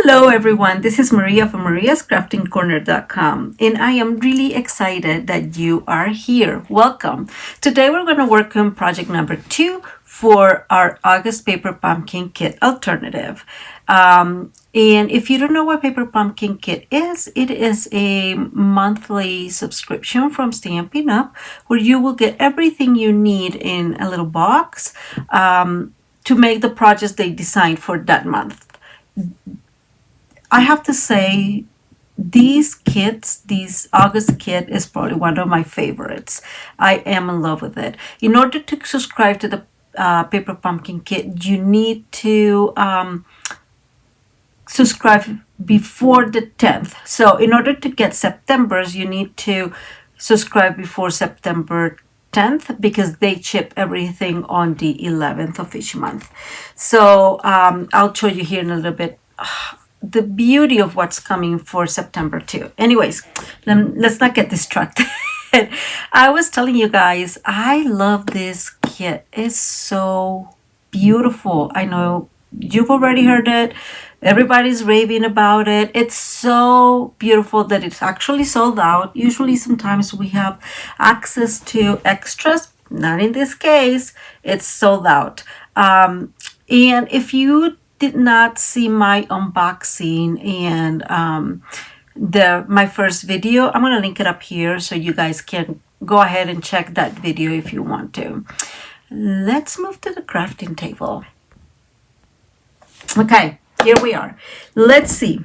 Hello everyone, this is Maria from mariascraftingcorner.com and I am really excited that you are here. Welcome. Today we're going to work on project number 2 for our August paper pumpkin kit alternative. And if you don't know what paper pumpkin kit is, it is a monthly subscription from Stampin'Up where you will get everything you need in a little box to make the projects they designed for that month. I have to say, these August kit is probably one of my favorites. I am in love with it. In order to subscribe to the Paper Pumpkin Kit, you need to subscribe before the 10th. So in order to get September's, you need to subscribe before September 10th because they ship everything on the 11th of each month. So I'll show you here in a little bit the beauty of what's coming for September too. Anyways, let's not get distracted. I was telling you guys, I love this kit. It's so beautiful. I know you've already heard it. Everybody's raving about it. It's so beautiful that it's actually sold out. Usually sometimes we have access to extras. Not in this case. It's sold out. And if you did not see my unboxing and my first video, I'm going to link it up here so you guys can go ahead and check that video if you want to. Let's move to the crafting table. Okay, here we are. Let's see.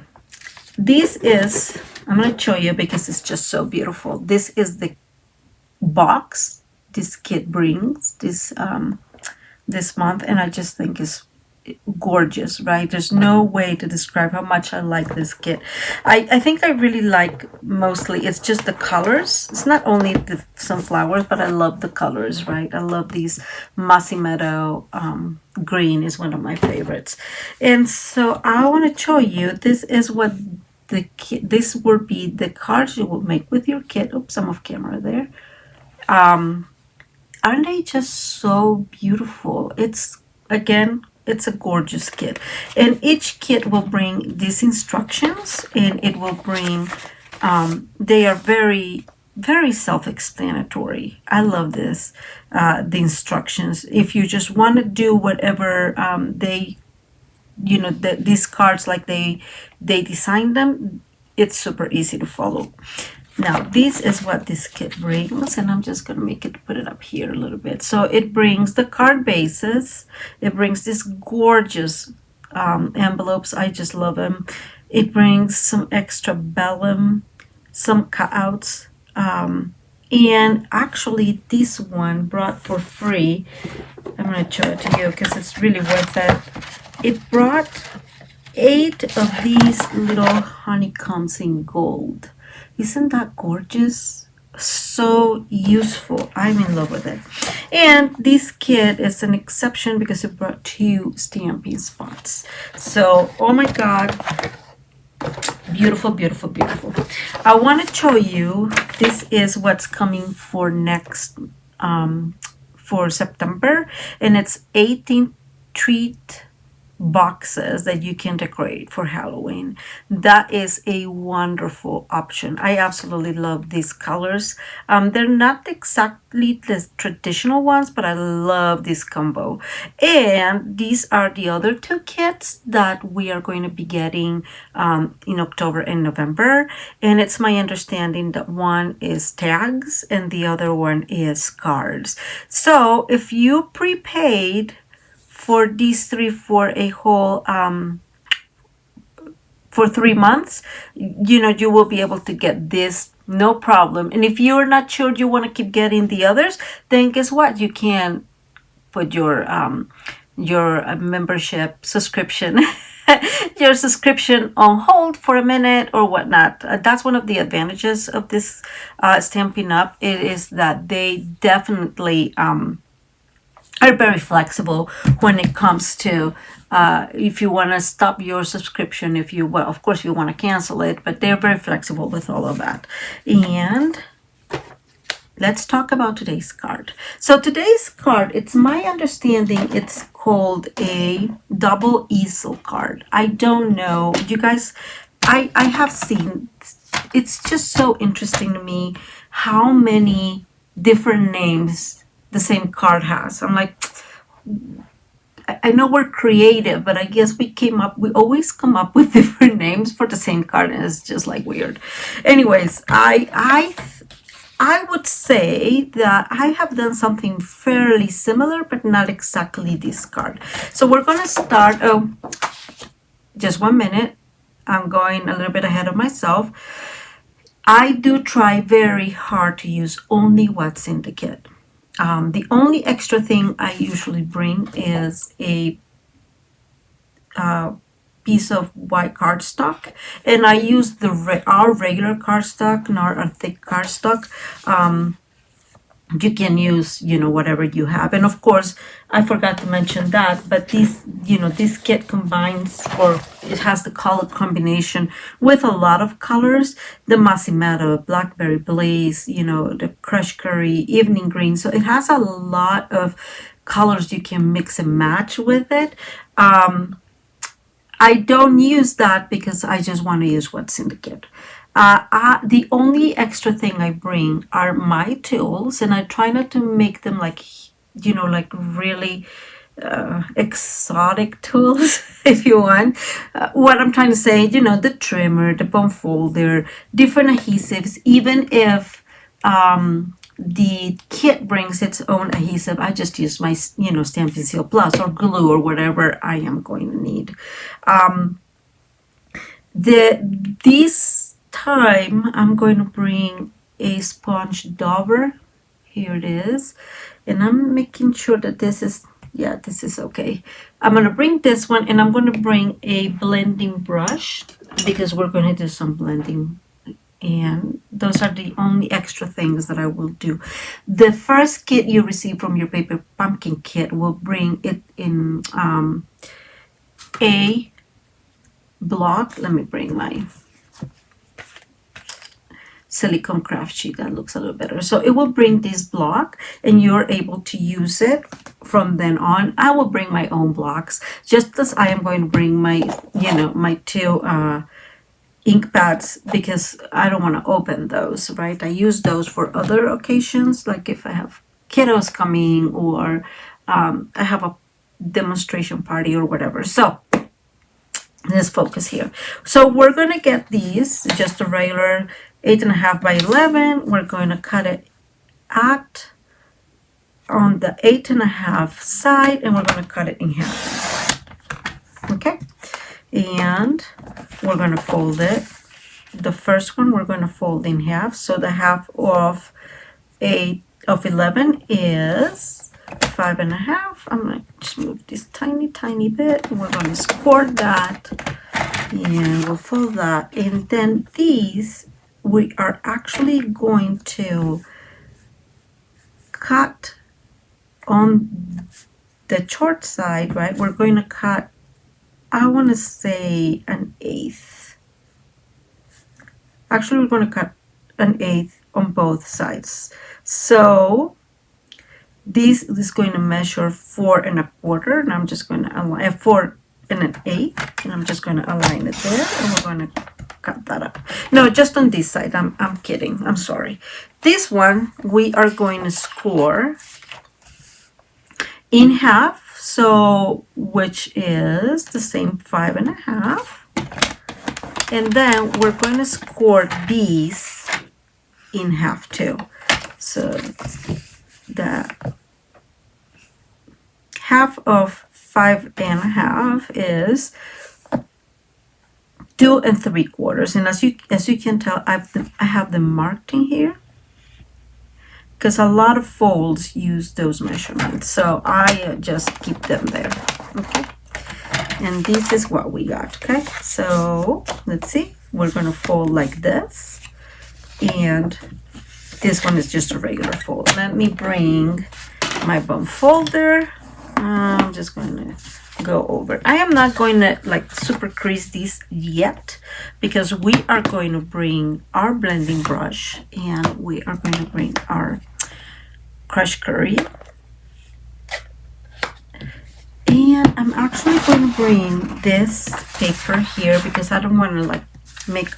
This is, I'm going to show you because it's just so beautiful. This is the box this kit brings this month, and I just think it's gorgeous, right? There's no way to describe how much I like this kit. I think I really like, mostly it's just the colors. It's not only the sunflowers, but I love the colors, right? I love these mossy meadow green is one of my favorites. And so I want to show you, this is what the kit, this will be the cards you will make with your kit. Oops, I'm off camera there. Aren't they just so beautiful? It's, again, it's a gorgeous kit, and each kit will bring these instructions, and it will bring they are very, very self-explanatory. I love this, the instructions. If you just want to do whatever they, you know, these cards, like they designed them, it's super easy to follow. Now, this is what this kit brings, and I'm just going to put it up here a little bit. So it brings the card bases. It brings these gorgeous envelopes. I just love them. It brings some extra vellum, some cutouts. And actually, this one brought for free. I'm going to show it to you because it's really worth it. It brought 8 of these little honeycombs in gold. Isn't that gorgeous? So useful. I'm in love with it. And this kit is an exception because it brought 2 stamping spots. So, oh my God. Beautiful, beautiful, beautiful. I want to show you, this is what's coming for next, for September. And it's 18 treat boxes that you can decorate for Halloween. That is a wonderful option. I absolutely love these colors. They're not exactly the traditional ones, but I love this combo. And these are the other 2 kits that we are going to be getting in October and November. And it's my understanding that one is tags and the other one is cards. So if you prepaid for these 3 for a whole for 3 months, you know, you will be able to get this no problem. And if you're not sure you want to keep getting the others, then guess what, you can put your membership subscription your subscription on hold for a minute or whatnot. That's one of the advantages of this Stampin'Up. It is that they definitely are very flexible when it comes to if you want to stop your subscription, if you, well, of course, if you want to cancel it, but they're very flexible with all of that. And let's talk about today's card. So today's card, it's my understanding, it's called a double easel card. I don't know, you guys, I have seen, it's just so interesting to me how many different names the same card has. I'm like, I know we're creative, but I guess we always come up with different names for the same card, and it's just like weird. Anyways, I would say that I have done something fairly similar, but not exactly this card. So we're gonna start, just 1 minute. I'm going a little bit ahead of myself. I do try very hard to use only what's in the kit. The only extra thing I usually bring is a piece of white cardstock, and I use our regular cardstock, not a thick cardstock. You can use, whatever you have. And of course, I forgot to mention that, but this kit combines, or it has the color combination with a lot of colors. The Masimata, Blackberry Blaze, the Crushed Curry, Evening Green. So it has a lot of colors you can mix and match with it. I don't use that because I just want to use what's in the kit. The only extra thing I bring are my tools, and I try not to make them like really exotic tools, if you want. What I'm trying to say, the trimmer, the bone folder, different adhesives. Even if the kit brings its own adhesive, I just use my, Stampin' Seal Plus or glue or whatever I am going to need. This time I'm going to bring a sponge dauber. Here it is, and I'm making sure that this is okay. I'm going to bring this one, and I'm going to bring a blending brush because we're going to do some blending, and those are the only extra things that I will do. The first kit you receive from your paper pumpkin kit will bring it in a block. Let me bring my silicone craft sheet that looks a little better. So it will bring this block, and you're able to use it from then on. I will bring my own blocks, just as I am going to bring my, my two ink pads, because I don't want to open those, right? I use those for other occasions, like if I have kiddos coming, or I have a demonstration party or whatever. So let's focus here. So we're going to get these, just a regular 8.5 by 11. We're going to cut it on the 8.5 side, and we're going to cut it in half. Okay, and we're going to fold it. The first one we're going to fold in half, so the half of 11 is 5.5. I'm going to just move this tiny bit, and we're going to score that, and we'll fold that. And then these, we are actually going to cut on the short side, right? We're going to cut, I want to say, 1/8. Actually, we're going to cut 1/8 on both sides. So this is going to measure 4.25, and I'm just going to align 4.125, and I'm just going to align it there, and we're going to cut that up. No, just on this side. I'm kidding. I'm sorry. This one we are going to score in half, so which is the same 5.5, and then we're going to score these in half too. So the half of 5.5 is 2 3/4, and as you can tell, I have them marked in here because a lot of folds use those measurements, so I just keep them there. Okay, and this is what we got. Okay, so let's see, we're going to fold like this, and this one is just a regular fold. Let me bring my bone folder. I'm just going to go over. I am not going to like super crease these yet, because we are going to bring our blending brush, and we are going to bring our crushed curry. And I'm actually going to bring this paper here because I don't want to like make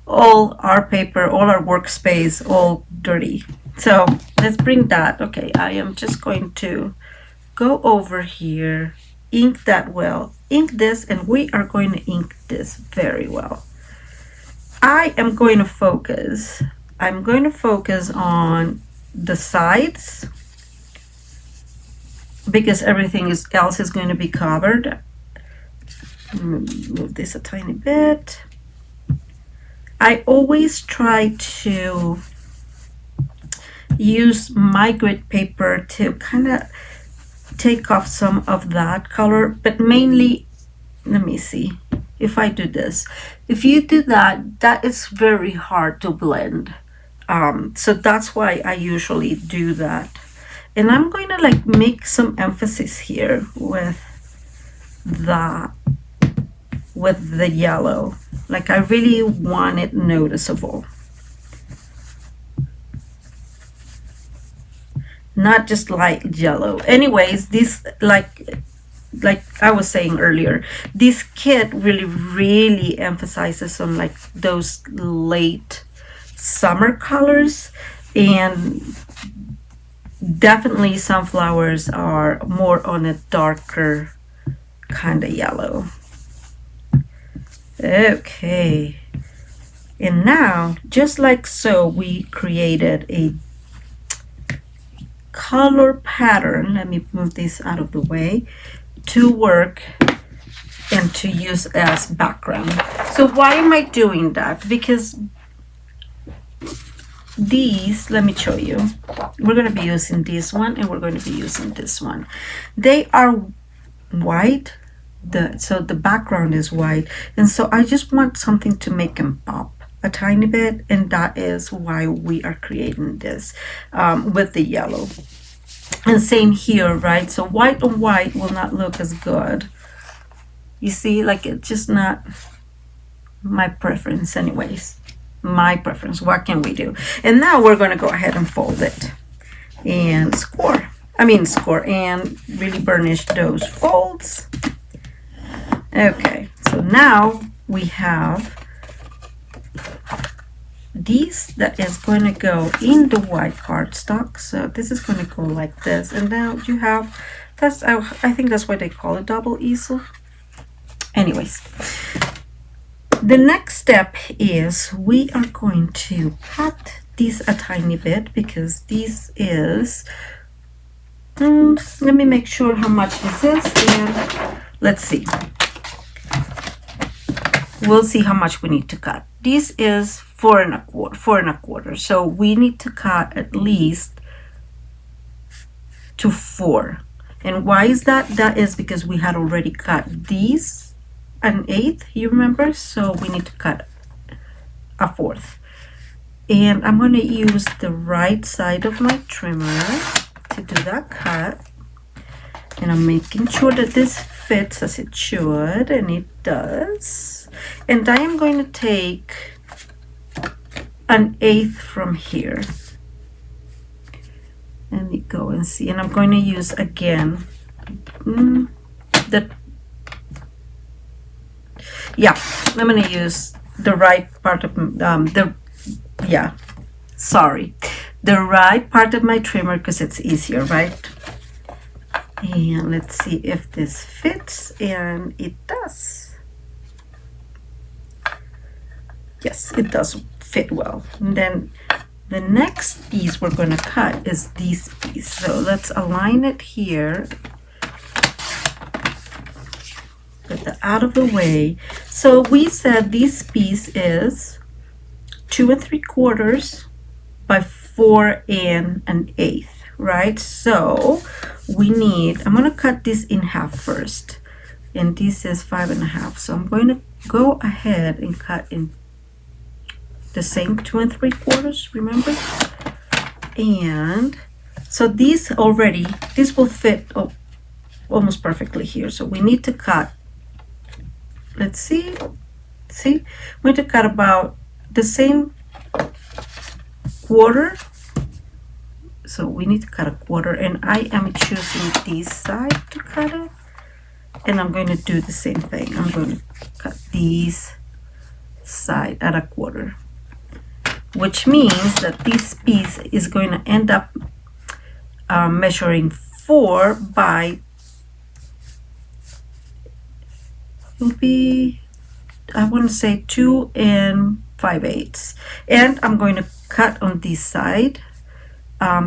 all our paper, all our workspace all dirty. So let's bring that. Okay, I am just going to go over here, ink that well, ink this, and we are going to ink this very well. I am going to focus. I'm going to focus on the sides because everything else is going to be covered. Move this a tiny bit. I always try to use my grid paper to kind of take off some of that color, but mainly, let me see if I do this. If you do that, that is very hard to blend. So that's why I usually do that. And I'm going to like make some emphasis here with the yellow. Like I really want it noticeable. Not just light yellow. Anyways, this like I was saying earlier, this kit really emphasizes on like those late summer colors, and definitely sunflowers are more on a darker kind of yellow. Okay, and now just like so, we created a color pattern. Let me move this out of the way to work and to use as background. So why am I doing that? Because these, let me show you, we're going to be using this one and we're going to be using this one. They are white, so the background is white, and so I just want something to make them pop a tiny bit, and that is why we are creating this with the yellow. And same here, right? So white on white will not look as good. You see, like it's just not my preference anyways. My preference. What can we do? And now we're going to go ahead and fold it and score and really burnish those folds. Okay, so now we have these that is going to go in the white cardstock. So this is going to go like this, and then you have, that's I think that's why they call it double easel. Anyways, the next step is we are going to cut this a tiny bit because this is let me make sure how much this is, and let's see. We'll see how much we need to cut. This is 4 1/4. So we need to cut at least to 4. And why is that? That is because we had already cut these 1/8, you remember? So we need to cut 1/4. And I'm going to use the right side of my trimmer to do that cut. And I'm making sure that this fits as it should, and it does. And I am going to take 1/8 from here. Let me go and see. And I'm going to use again I'm going to use the right part of the right part of my trimmer because it's easier, right? And let's see if this fits, and it does. Yes, it does fit well. And then the next piece we're going to cut is this piece. So let's align it here. Get that out of the way. So we said this piece is 2 3/4 by 4 1/8, right? So we need, I'm going to cut this in half first, and this is 5 1/2. So I'm going to go ahead and cut in the same 2 3/4, remember? And so this will fit almost perfectly here. So we need to cut, let's see, we need to cut about the same quarter So we need to cut a quarter, and I am choosing this side to cut it. And I'm going to do the same thing. I'm going to cut this side at a quarter, which means that this piece is going to end up measuring 4 by, will be, I want to say 2 5/8. And I'm going to cut on this side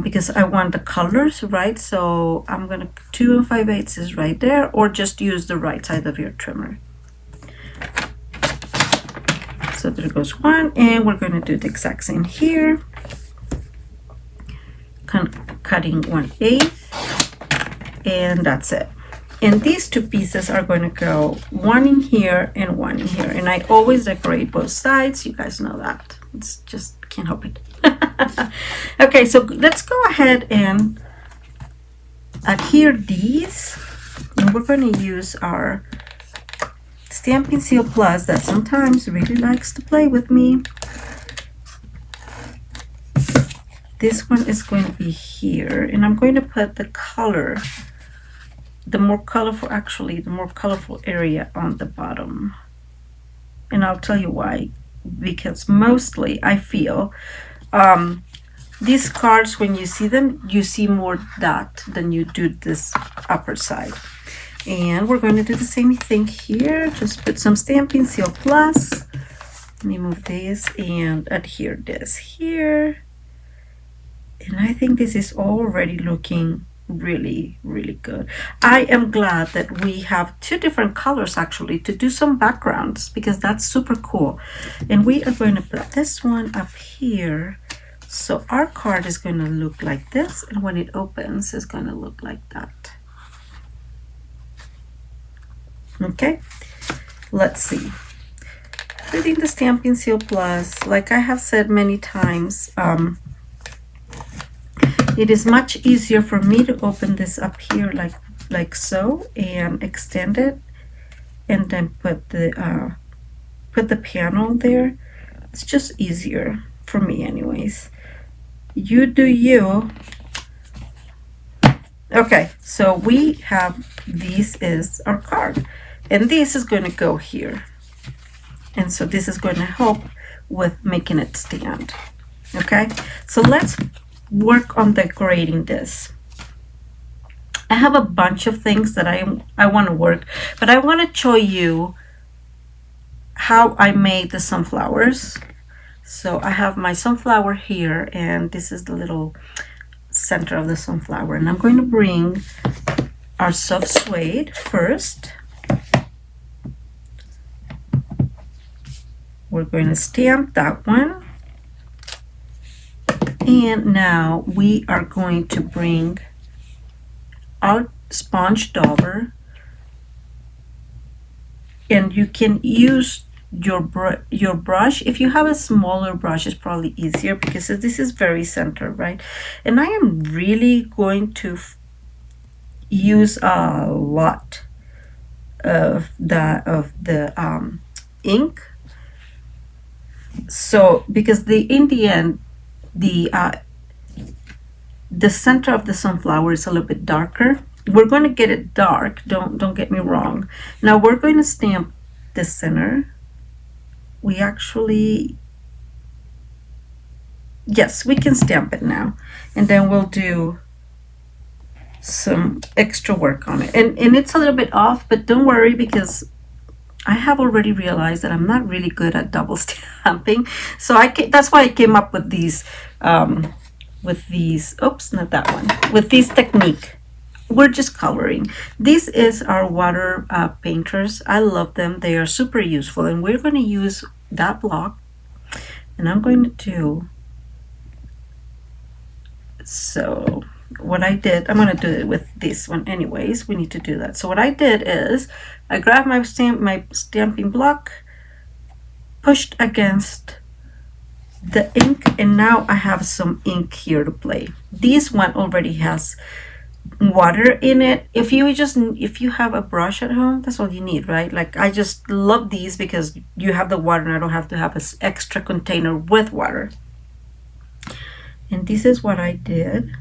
because I want the colors, right? So I'm going to, 2 5/8 is right there, or just use the right side of your trimmer. So there goes one, and we're going to do the exact same here. Cutting 1/8, and that's it. And these two pieces are going to go one in here and one in here. And I always decorate both sides. You guys know that. It's just, can't help it. Okay, so let's go ahead and adhere these. And we're going to use our Stampin' Seal Plus that sometimes really likes to play with me. This one is going to be here. And I'm going to put the color, the more colorful area on the bottom. And I'll tell you why. Because mostly I feel these cards, when you see them, you see more that than you do this upper side. And we're going to do the same thing here. Just put some Stampin' Seal Plus. Let me move this and adhere this here. And I think this is already looking really, really good. I am glad that we have 2 different colors actually to do some backgrounds, because that's super cool. And we are going to put this one up here. So our card is going to look like this, and when it opens, it's going to look like that. Okay, let's see. Putting the Stampin' Seal Plus, like I have said many times, it is much easier for me to open this up here like so, and extend it, and then put the panel there. It's just easier for me anyways. You do you. Okay, so we have, this is our card, and this is going to go here. And so this is going to help with making it stand. Okay, so let's work on decorating this. I have a bunch of things that I want to work, but I want to show you how I made the sunflowers. So I have my sunflower here, and this is the little center of the sunflower, and I'm going to bring our soft suede first. We're going to stamp that one. And now we are going to bring our sponge dauber, and you can use your brush. If you have a smaller brush, it's probably easier because this is very center, right? And I am really going to use a lot of the ink. So because in the end, the center of the sunflower is a little bit darker. We're going to get it dark, don't get me wrong. Now we're going to stamp the center. We actually, yes, we can stamp it now, and then we'll do some extra work on it. And it's a little bit off, but don't worry, because I have already realized that I'm not really good at double stamping. So that's why I came up with these, oops, not that one, with this technique. We're just coloring. This is our water painters. I love them. They are super useful. And we're going to use that block. And I'm going to do, so what I did, I'm going to do it with this one anyways. We need to do that. So what I did is I grabbed my stamping block, pushed against the ink, and now I have some ink here to play. This one already has water in it. If you have a brush at home, that's all you need, right? Like, I just love these because you have the water and I don't have to have an extra container with water. And this is what I did.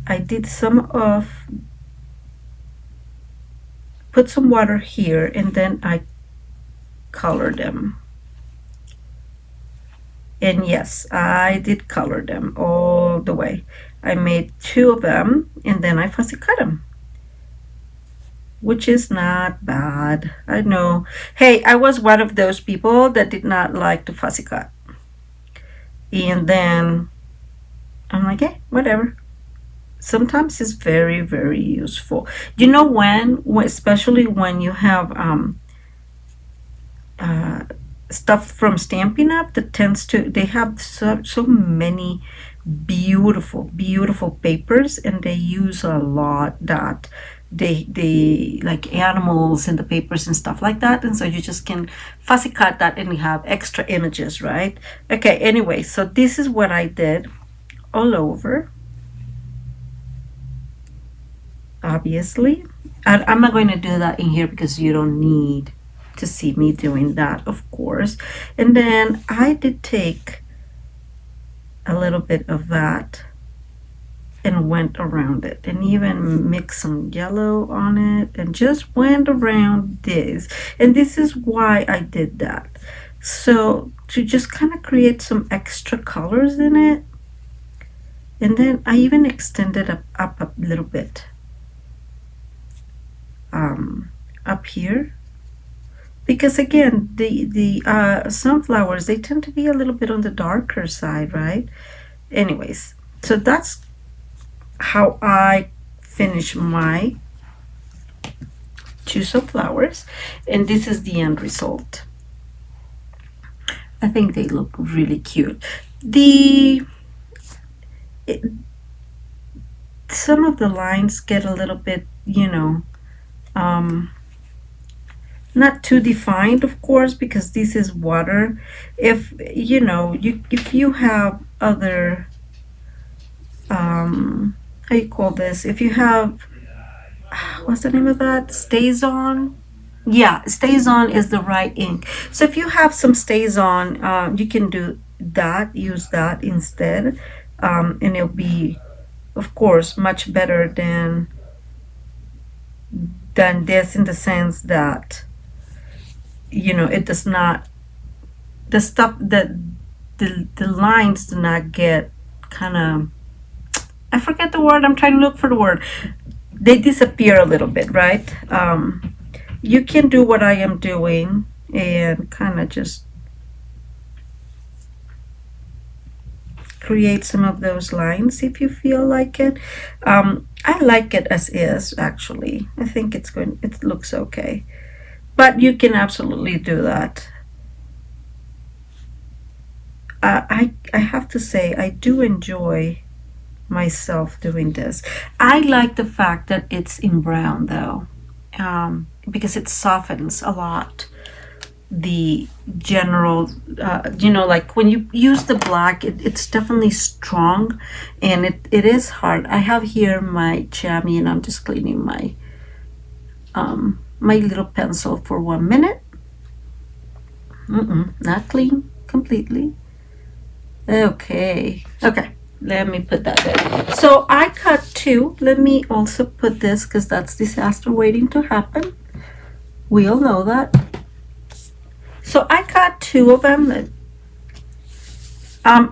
I did put some water here, and then I colored them. And yes, I did color them all the way. I made 2 of them, and then I fussy cut them, which is not bad. I know. Hey, I was one of those people that did not like to fussy cut. And then I'm like, hey, whatever. Sometimes it's very, very useful. You know when especially when you have uh, stuff from Stampin' Up that tends to, they have so many beautiful papers, and they use a lot that they like animals in the papers and stuff like that, and so you just can fussy cut that and you have extra images, right? Okay, anyway, so this is what I did all over. Obviously, I'm not going to do that in here because you don't need to see me doing that, of course. And then I did take a little bit of that and went around it, and even mixed some yellow on it and just went around this. And this is why I did that, so to just kind of create some extra colors in it. And then I even extended up a little bit up here, because again, the sunflowers, they tend to be a little bit on the darker side, right? Anyways, so that's how I finish my 2 sunflowers, and this is the end result. I think they look really cute. Some of the lines get a little bit, not too defined, of course, because this is water. If if you have other how you call this, if you have, what's the name of that, stays on. Yeah, stays on is the right ink. So if you have some stays on, you can do that, use that instead, and it'll be, of course, much better than this, in the sense that it does not, the stuff that the lines do not get kind of, I forget the word, I'm trying to look for the word, they disappear a little bit, right? You can do what I am doing and kind of just create some of those lines if you feel like it. I like it as is, actually. I think it looks okay, but you can absolutely do that. I have to say, I do enjoy myself doing this. I like the fact that it's in brown, though, because it softens a lot the general, like when you use the black, it's definitely strong, and it is hard. I have here my chamois, and I'm just cleaning my my little pencil for 1 minute. Not clean completely. Okay, let me put that there. So I cut 2. Let me also put this, because that's disaster waiting to happen. We all know that. So I cut 2 of them.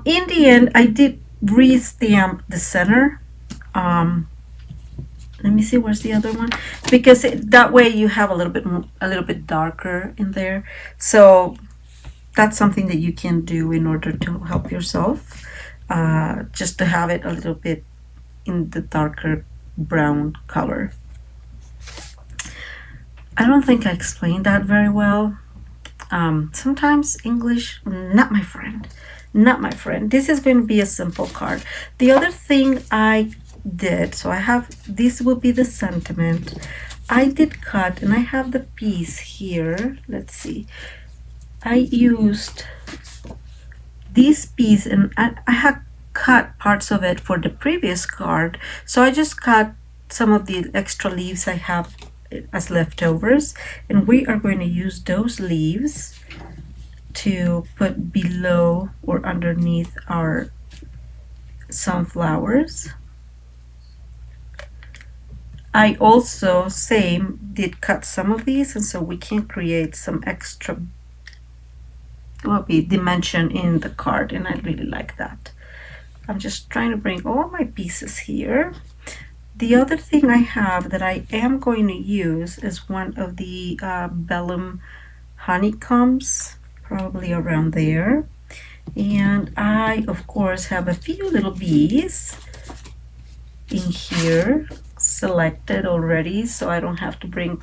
In the end, I did re-stamp the center. Let me see, where's the other one? Because that way you have a little bit darker in there. So that's something that you can do in order to help yourself, just to have it a little bit in the darker brown color. I don't think I explained that very well. Sometimes English, not my friend. This is going to be a simple card. The other thing I did, so I have, this will be the sentiment. I did cut, and I have the piece here. Let's see. I used this piece, and I had cut parts of it for the previous card. So I just cut some of the extra leaves I have as leftovers, and we are going to use those leaves to put below or underneath our sunflowers. I also, same, did cut some of these, and so we can create some extra dimension in the card, and I really like that. I'm just trying to bring all my pieces here. The other thing I have that I am going to use is one of the vellum honeycombs, probably around there. And I, of course, have a few little bees in here selected already, so I don't have to bring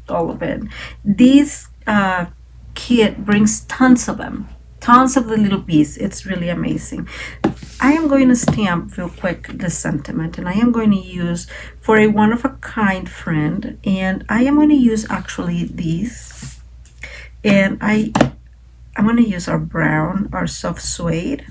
all of it. This kit brings tons of them, tons of the little bees. It's really amazing. I am going to stamp real quick the sentiment, and I am going to use for a one-of-a-kind friend, and I am going to use actually these, and I'm going to use our brown, our soft suede.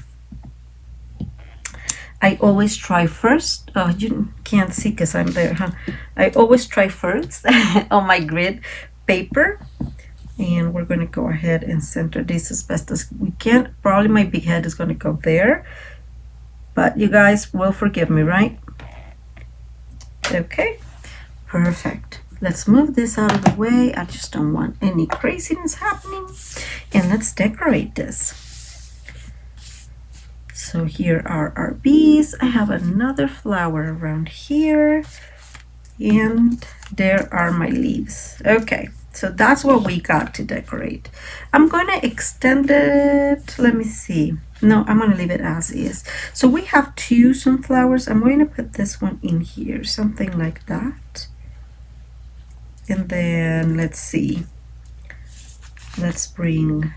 I always try first. Oh, you can't see because I'm there, huh? I always try first on my grid paper. And we're going to go ahead and center this as best as we can. Probably my big head is going to go there. But you guys will forgive me, right? Okay, perfect. Let's move this out of the way. I just don't want any craziness happening. And let's decorate this. So here are our bees. I have another flower around here. And there are my leaves. Okay, so that's what we got to decorate. I'm going to extend it. Let me see. No, I'm going to leave it as is. So we have two sunflowers. I'm going to put this one in here, something like that. And then let's see. Let's bring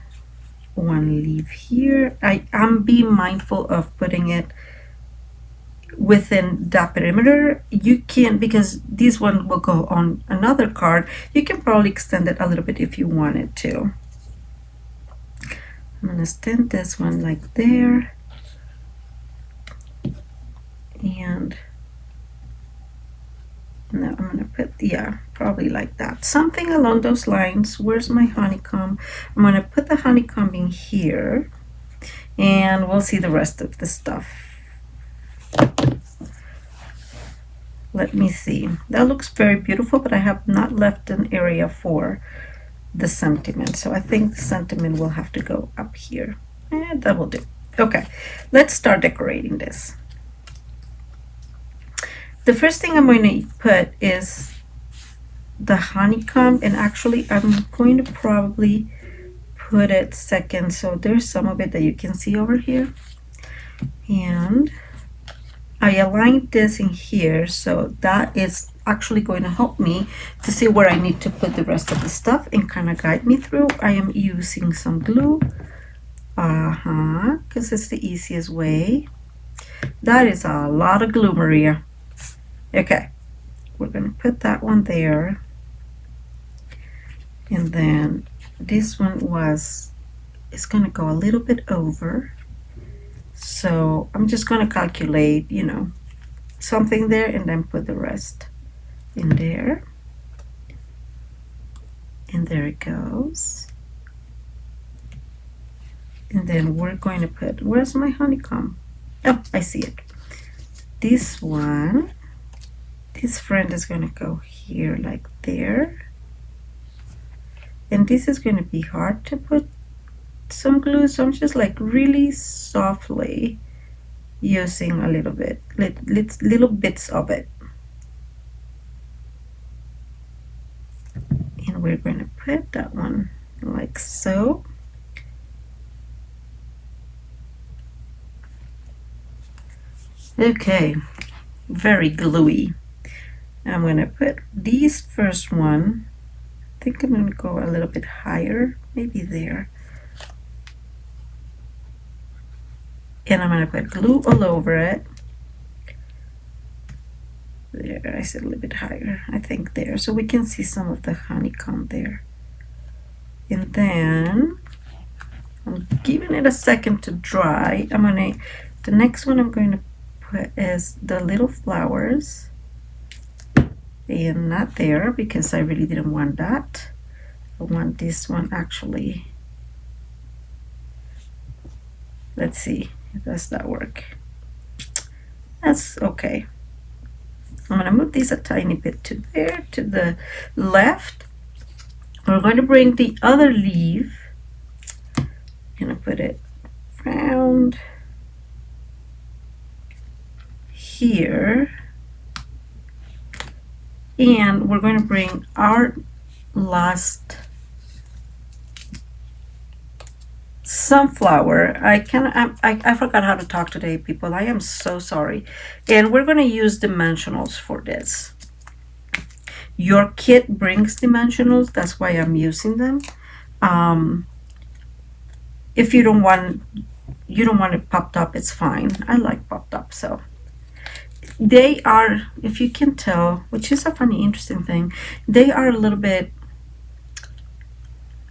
one leaf here. I am being mindful of putting it within that perimeter. You can, because this one will go on another card, you can probably extend it a little bit if you wanted to. I'm going to extend this one like there, and now I'm going to put, yeah, probably like that, something along those lines. Where's my honeycomb? I'm going to put the honeycomb in here, and we'll see the rest of the stuff. Let me see. That looks very beautiful, but I have not left an area for the sentiment. So I think the sentiment will have to go up here. And that will do. Okay, let's start decorating this. The first thing I'm going to put is the honeycomb, and actually I'm going to probably put it second. So there's some of it that you can see over here. And I aligned this in here, so that is actually going to help me to see where I need to put the rest of the stuff and kind of guide me through. I am using some glue, because it's the easiest way. That is a lot of glue, Maria. Okay, we're going to put that one there. And then this one it's going to go a little bit over. So I'm just going to calculate, you know, something there, and then put the rest in there. And there it goes. And then we're going to put, where's my honeycomb? Oh, I see it. This one, this friend is going to go here like there. And this is going to be hard to put some glue, so I'm just like really softly using a little bit, little bits of it. And we're going to put that one like so. Okay, very gluey. I'm going to put these first one. I think I'm going to go a little bit higher, maybe there. And I'm going to put glue all over it. There, I said a little bit higher, I think there. So we can see some of the honeycomb there. And then I'm giving it a second to dry. The next one I'm going to put is the little flowers. And not there, because I really didn't want that. I want this one actually. Let's see. Does that work? That's okay. I'm going to move these a tiny bit to there, to the left. We're going to bring the other leaf. I'm going to put it round here. And we're going to bring our last sunflower. I forgot how to talk today, people. I am so sorry. And we're going to use dimensionals for this. Your kit brings dimensionals, that's why I'm using them. If you don't want it popped up, it's fine. I like popped up. So they are, if you can tell, which is a funny interesting thing, they are a little bit,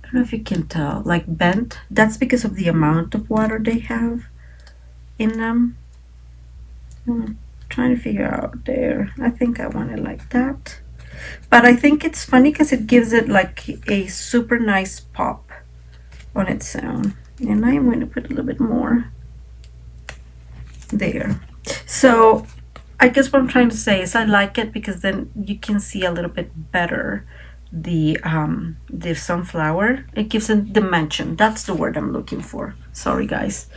I don't know if you can tell, like bent. That's because of the amount of water they have in them. I'm trying to figure out there. I think I want it like that. But I think it's funny because it gives it like a super nice pop on its own. And I'm going to put a little bit more there. So I guess what I'm trying to say is I like it because then you can see a little bit better the sunflower. It gives a dimension. That's the word I'm looking for. Sorry guys.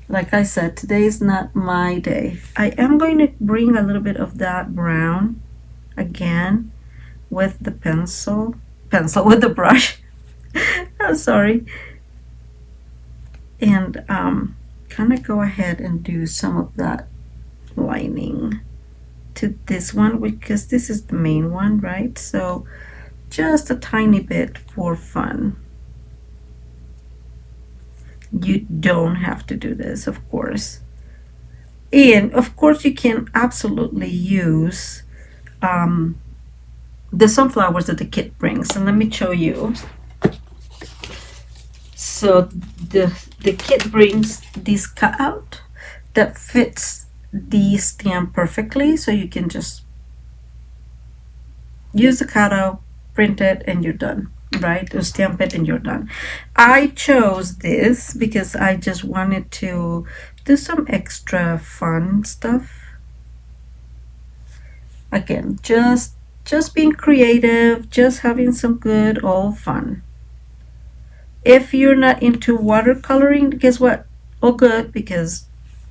Like I said, today is not my day. I am going to bring a little bit of that brown again with the pencil with the brush. I'm sorry. And kind of go ahead and do some of that lining to this one because this is the main one, right? So just a tiny bit for fun. You don't have to do this, of course. And of course you can absolutely use the sunflowers that the kit brings. And let me show you. So the kit brings this cutout that fits the stamp perfectly, so you can just use the cutout, print it, and you're done, right? Or stamp it and you're done. I chose this because I just wanted to do some extra fun stuff. Again, just being creative, just having some good old fun. If you're not into watercoloring, guess what? All good, because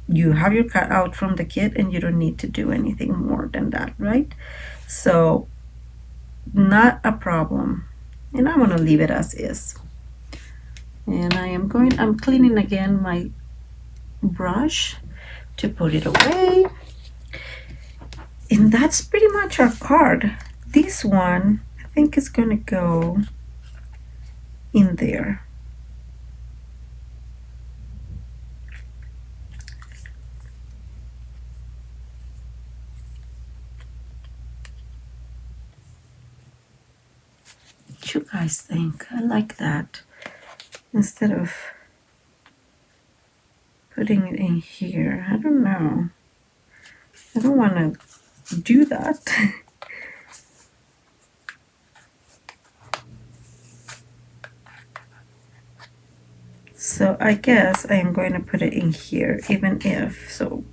you have your cutout from the kit and you don't need to do anything more than that, right? So not a problem. And I'm gonna leave it as is. And I'm cleaning again my brush to put it away. And that's pretty much our card. This one, I think, is gonna go in there. What you guys think? I like that. Instead of putting it in here, I don't know. I don't want to do that. So I guess I am going to put it in here, even if, so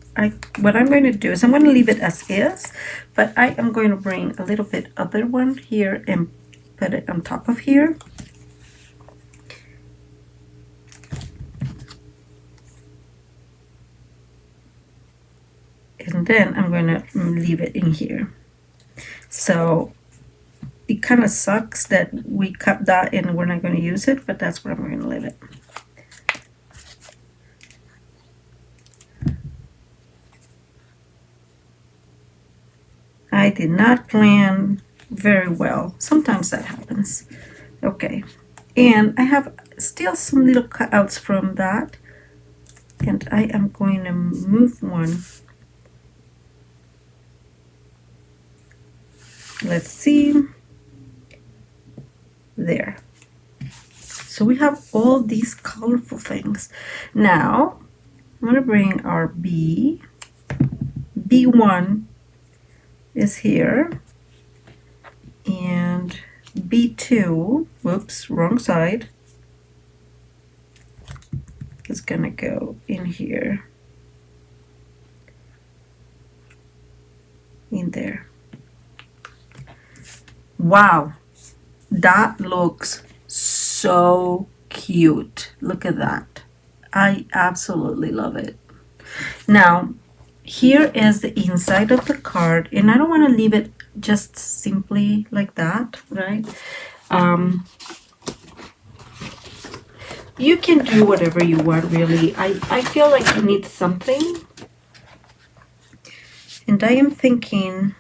what I'm going to do is I'm going to leave it as is, but I am going to bring a little bit other one here and put it on top of here. And then I'm going to leave it in here. So it kind of sucks that we cut that and we're not going to use it, but that's where I'm going to leave it. I did not plan very well. Sometimes that happens. Okay. And I have still some little cutouts from that. And I am going to move one. Let's see. There. So we have all these colorful things. Now, I'm going to bring our B. B1 is here. And B2, whoops, wrong side, is going to go in here. In there. Wow, that looks so cute. Look at that. I absolutely love it. Now, here is the inside of the card, and I don't want to leave it just simply like that, right? You can do whatever you want, really. I feel like you need something, and I'm thinking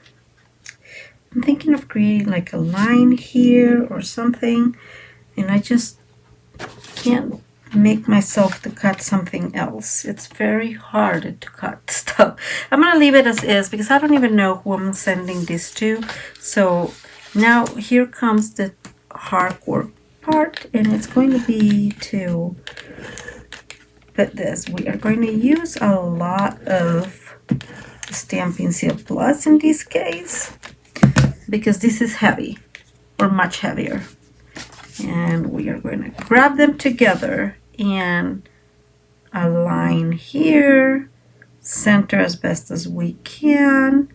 of creating like a line here or something, and I just can't make myself to cut something else. It's very hard to cut stuff. I'm gonna leave it as is because I don't even know who I'm sending this to. So now here comes the hardcore part, and it's going to be to put this. We are going to use a lot of Stampin' Seal Plus in this case because this is heavy or much heavier. And we are going to grab them together and align here, center as best as we can,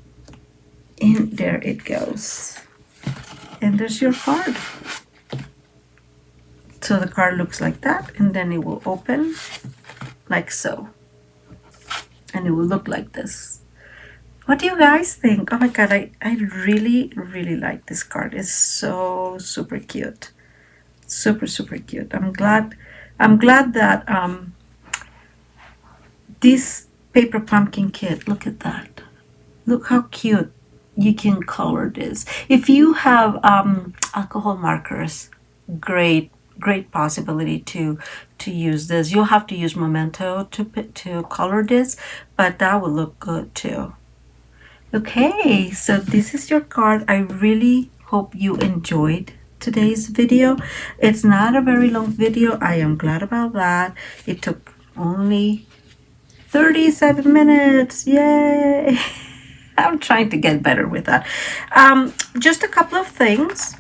and there it goes. And there's your card. So the card looks like that, and then it will open like so. And it will look like this. What do you guys think? Oh my god, I really, really like this card. It's so super cute. Super cute. I'm glad that this paper pumpkin kit, look at that. Look how cute you can color this. If you have alcohol markers, great possibility to use this. You'll have to use Memento to color this, but that will look good too. Okay, so this is your card. I really hope you enjoyed today's video. It's not a very long video. I am glad about that. It took only 37 minutes. Yay! I'm trying to get better with that. Just a couple of things.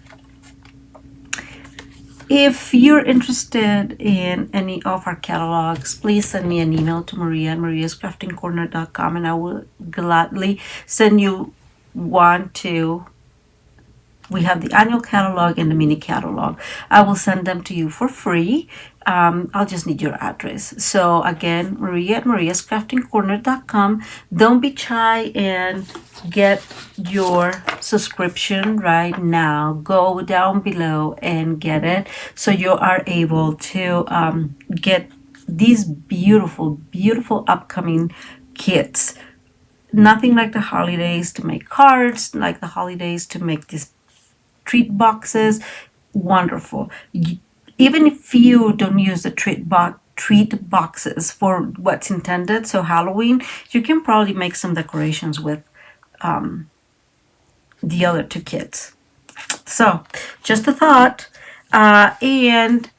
If you're interested in any of our catalogs, please send me an email to Maria at mariascraftingcorner.com, and I will gladly send you one to. We have the annual catalog and the mini catalog. I will send them to you for free. I'll just need your address. So again, Maria at mariascraftingcorner.com. Don't be shy and get your subscription right now. Go down below and get it so you are able to get these beautiful upcoming kits. Nothing like the holidays to make cards, like the holidays to make these treat boxes. Wonderful. Even if you don't use the treat boxes for what's intended, so Halloween, you can probably make some decorations with the other two kits. So just a thought. And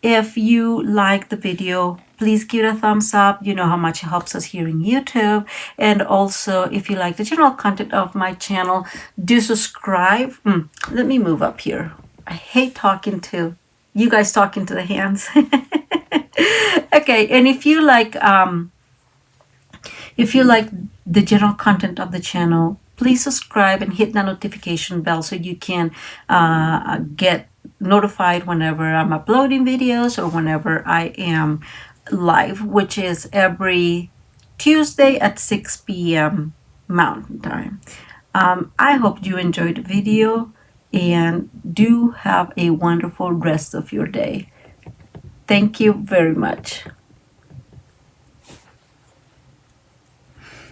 if you like the video, please give it a thumbs up. You know how much it helps us here in YouTube. And also, if you like the general content of my channel, do subscribe. Let me move up here. I hate talking to you guys, talking to the hands. Okay, and if you like the general content of the channel, please subscribe and hit the notification bell so you can get notified whenever I'm uploading videos or whenever I am live, which is every Tuesday at 6 p.m. Mountain Time. I hope you enjoyed the video and do have a wonderful rest of your day. Thank you very much.